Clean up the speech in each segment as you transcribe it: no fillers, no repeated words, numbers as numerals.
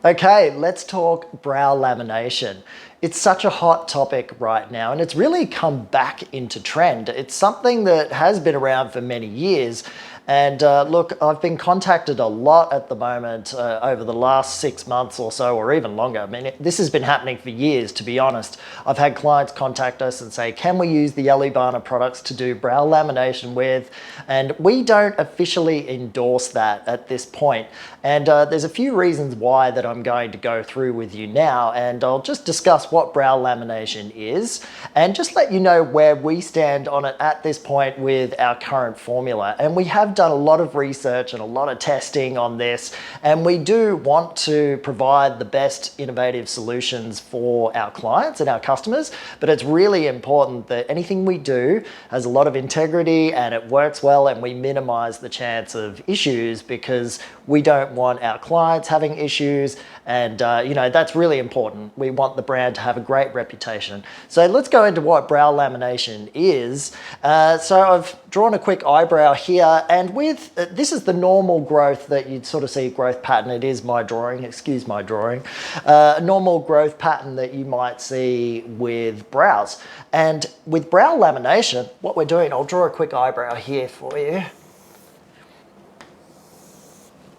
Okay, let's talk brow lamination. It's such a hot topic right now, and it's really come back into trend. It's something that has been around for many years. And look, I've been contacted a lot at the moment over the last 6 months or so, or even longer. I mean, this has been happening for years, to be honest. I've had clients contact us and say, can we use the Elleebana products to do brow lamination with? And we don't officially endorse that at this point. And there's a few reasons why that I'm going to go through with you now. And I'll just discuss what brow lamination is and just let you know where we stand on it at this point with our current formula. And we have done a lot of research and a lot of testing on this, and we do want to provide the best innovative solutions for our clients and our customers, but it's really important that anything we do has a lot of integrity and it works well, and we minimize the chance of issues because we don't want our clients having issues. And that's really important. We want the brand to have a great reputation. So let's go into what brow lamination is. So I've drawn a quick eyebrow here, and with this is the normal growth that you'd sort of see, growth pattern. It is my drawing, excuse my drawing. A normal growth pattern that you might see with brows. And with brow lamination, what we're doing, I'll draw a quick eyebrow here for you.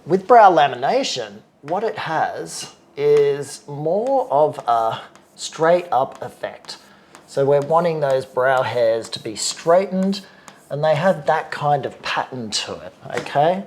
With brow lamination, what it has is more of a straight up effect. So we're wanting those brow hairs to be straightened, and they have that kind of pattern to it, okay?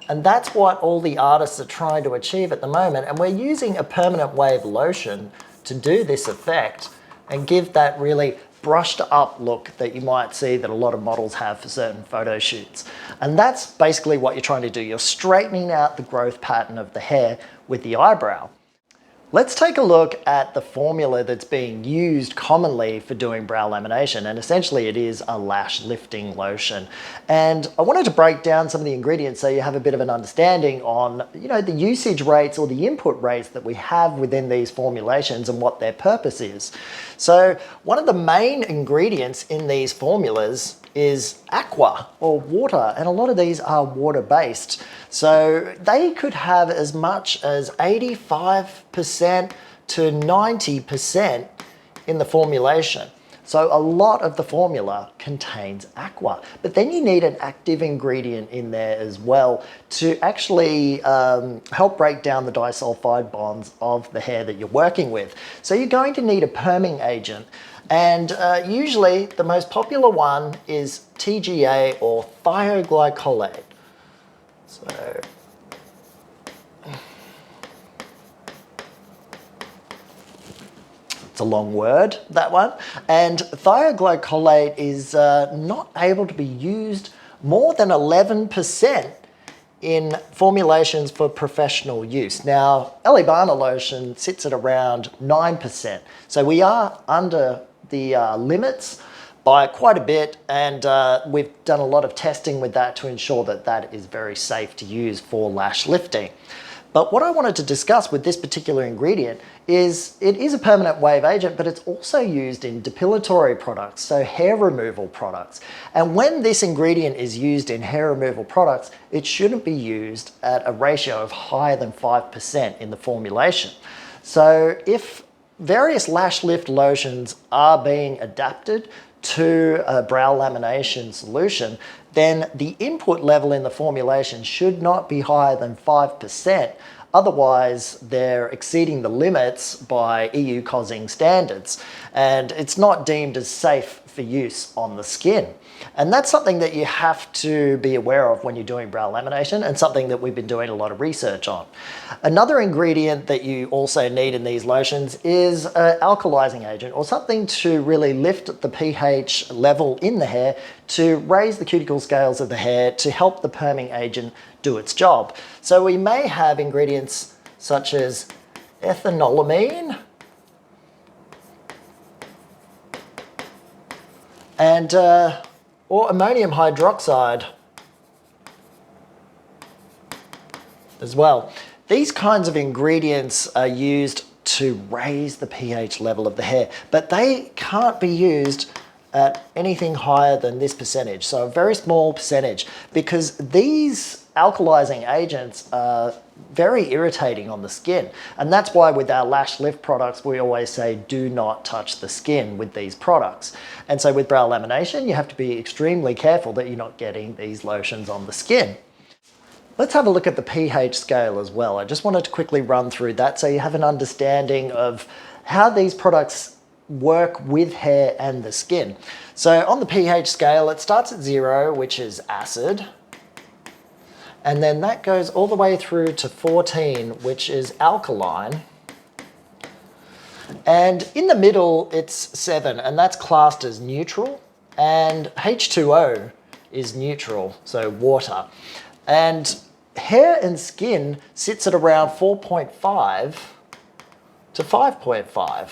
And that's what all the artists are trying to achieve at the moment. And we're using a permanent wave lotion to do this effect and give that really brushed up look that you might see that a lot of models have for certain photo shoots. And that's basically what you're trying to do. You're straightening out the growth pattern of the hair with the eyebrow. Let's take a look at the formula that's being used commonly for doing brow lamination, and essentially it is a lash lifting lotion. And I wanted to break down some of the ingredients so you have a bit of an understanding on, the usage rates or the input rates that we have within these formulations and what their purpose is. So one of the main ingredients in these formulas is aqua or water, and a lot of these are water-based. So they could have as much as 85% to 90% in the formulation. So a lot of the formula contains aqua, but then you need an active ingredient in there as well to actually help break down the disulfide bonds of the hair that you're working with. So you're going to need a perming agent, and usually the most popular one is TGA or thioglycolate. So it's a long word, that one. And thioglycolate is not able to be used more than 11% in formulations for professional use. Now, Elleebana lotion sits at around 9%. So we are under the limits by quite a bit, and we've done a lot of testing with that to ensure that that is very safe to use for lash lifting. But what I wanted to discuss with this particular ingredient is it is a permanent wave agent, but it's also used in depilatory products, so hair removal products. And when this ingredient is used in hair removal products, it shouldn't be used at a ratio of higher than 5% in the formulation. So if various lash lift lotions are being adapted to a brow lamination solution, then the input level in the formulation should not be higher than 5%. Otherwise, they're exceeding the limits by EU COSing standards, and it's not deemed as safe for use on the skin. And that's something that you have to be aware of when you're doing brow lamination, and something that we've been doing a lot of research on. Another ingredient that you also need in these lotions is an alkalizing agent, or something to really lift the pH level in the hair, to raise the cuticle scales of the hair, to help the perming agent do its job. So we may have ingredients such as ethanolamine and or ammonium hydroxide as well. These kinds of ingredients are used to raise the pH level of the hair, but they can't be used at anything higher than this percentage, so a very small percentage, because these alkalizing agents are very irritating on the skin. And that's why with our lash lift products, we always say, do not touch the skin with these products. And so with brow lamination, you have to be extremely careful that you're not getting these lotions on the skin. Let's have a look at the pH scale as well. I just wanted to quickly run through that so you have an understanding of how these products work with hair and the skin. So on the pH scale, it starts at 0, which is acid. And then that goes all the way through to 14, which is alkaline. And in the middle, it's 7, and that's classed as neutral. And H2O is neutral, so water. And hair and skin sits at around 4.5 to 5.5.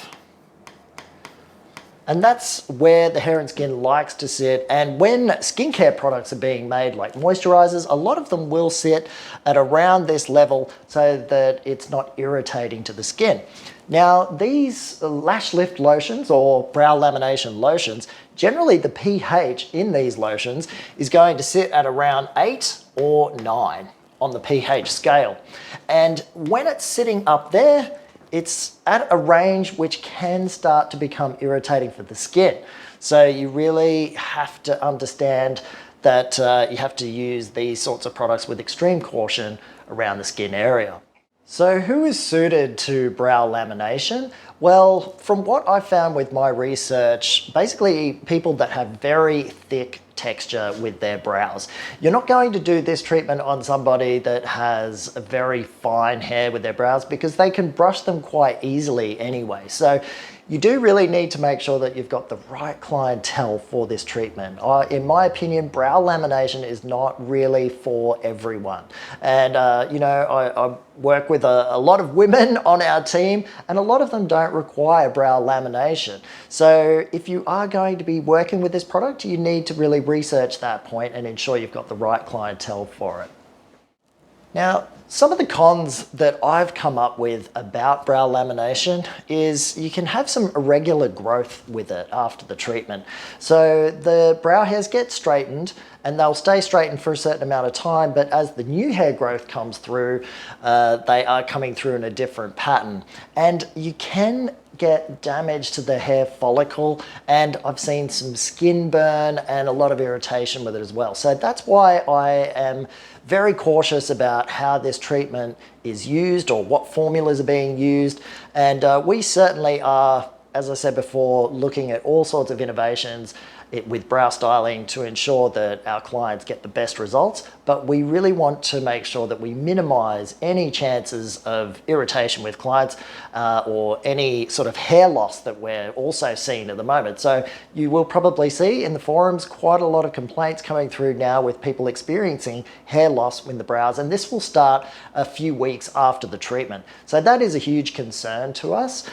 And that's where the hair and skin likes to sit. And when skincare products are being made, like moisturizers, a lot of them will sit at around this level so that it's not irritating to the skin. Now, these lash lift lotions or brow lamination lotions, generally the pH in these lotions is going to sit at around 8 or 9 on the pH scale. And when it's sitting up there, it's at a range which can start to become irritating for the skin. So you really have to understand that you have to use these sorts of products with extreme caution around the skin area. So who is suited to brow lamination? Well, from what I found with my research, basically people that have very thick texture with their brows. You're not going to do this treatment on somebody that has a very fine hair with their brows because they can brush them quite easily anyway. So you do really need to make sure that you've got the right clientele for this treatment. In my opinion, brow lamination is not really for everyone. And you know, I work with a lot of women on our team, and a lot of them don't require brow lamination. So if you are going to be working with this product, you need to really research that point and ensure you've got the right clientele for it. Now, some of the cons that I've come up with about brow lamination is you can have some irregular growth with it after the treatment. So the brow hairs get straightened and they'll stay straightened for a certain amount of time, but as the new hair growth comes through, they are coming through in a different pattern. And you can get damage to the hair follicle, and I've seen some skin burn and a lot of irritation with it as well. So that's why I am very cautious about how this treatment is used or what formulas are being used. And we certainly are, as I said before, looking at all sorts of innovations with brow styling to ensure that our clients get the best results, but we really want to make sure that we minimize any chances of irritation with clients or any sort of hair loss that we're also seeing at the moment. So you will probably see in the forums quite a lot of complaints coming through now with people experiencing hair loss in the brows, and this will start a few weeks after the treatment. So that is a huge concern to us.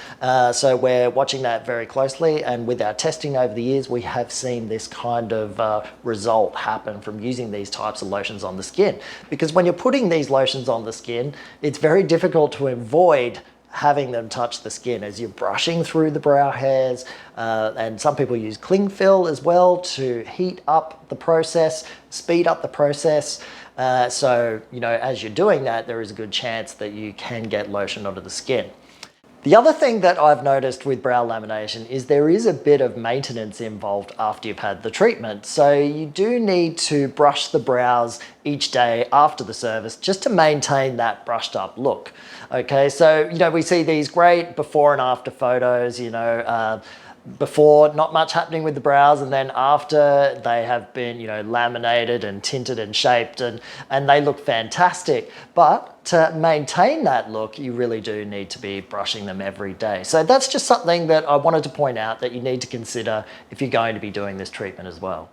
So we're watching that very closely, and with our testing over the years, we have seen this kind of result happen from using these types of lotions on the skin. Because when you're putting these lotions on the skin, it's very difficult to avoid having them touch the skin as you're brushing through the brow hairs. And some people use cling fill as well to heat up the process, speed up the process. So, you know, as you're doing that, there is a good chance that you can get lotion onto the skin. The other thing that I've noticed with brow lamination is there is a bit of maintenance involved after you've had the treatment. So you do need to brush the brows each day after the service just to maintain that brushed up look. Okay, so, you know, we see these great before and after photos, you know, before not much happening with the brows, and then after they have been, you know, laminated and tinted and shaped, and they look fantastic. But to maintain that look, you really do need to be brushing them every day. So that's just something that I wanted to point out that you need to consider if you're going to be doing this treatment as well.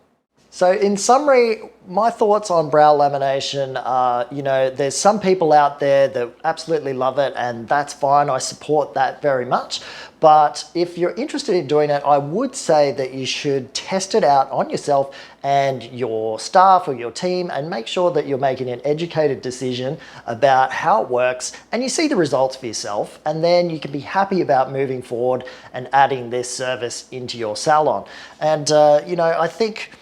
So in summary, my thoughts on brow lamination are, you know, there's some people out there that absolutely love it, and that's fine. I support that very much. But if you're interested in doing it, I would say that you should test it out on yourself and your staff or your team, and make sure that you're making an educated decision about how it works and you see the results for yourself, and then you can be happy about moving forward and adding this service into your salon. And, you know, I think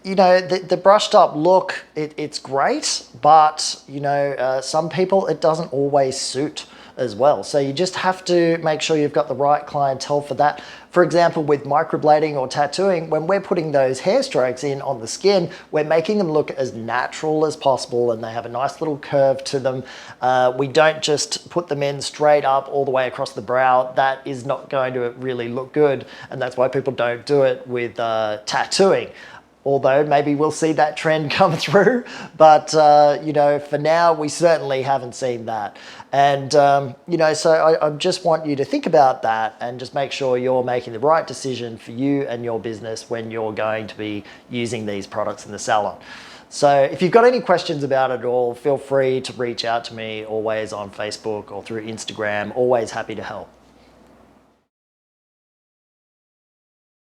you know, the brushed up look, it's great, but, you know, some people it doesn't always suit as well. So you just have to make sure you've got the right clientele for that. For example, with microblading or tattooing, when we're putting those hair strokes in on the skin, we're making them look as natural as possible and they have a nice little curve to them. We don't just put them in straight up all the way across the brow. That is not going to really look good, and that's why people don't do it with tattooing. Although maybe we'll see that trend come through, but you know, for now we certainly haven't seen that. And you know, so I just want you to think about that and just make sure you're making the right decision for you and your business when you're going to be using these products in the salon. So if you've got any questions about it at all, feel free to reach out to me always on Facebook or through Instagram. Always happy to help.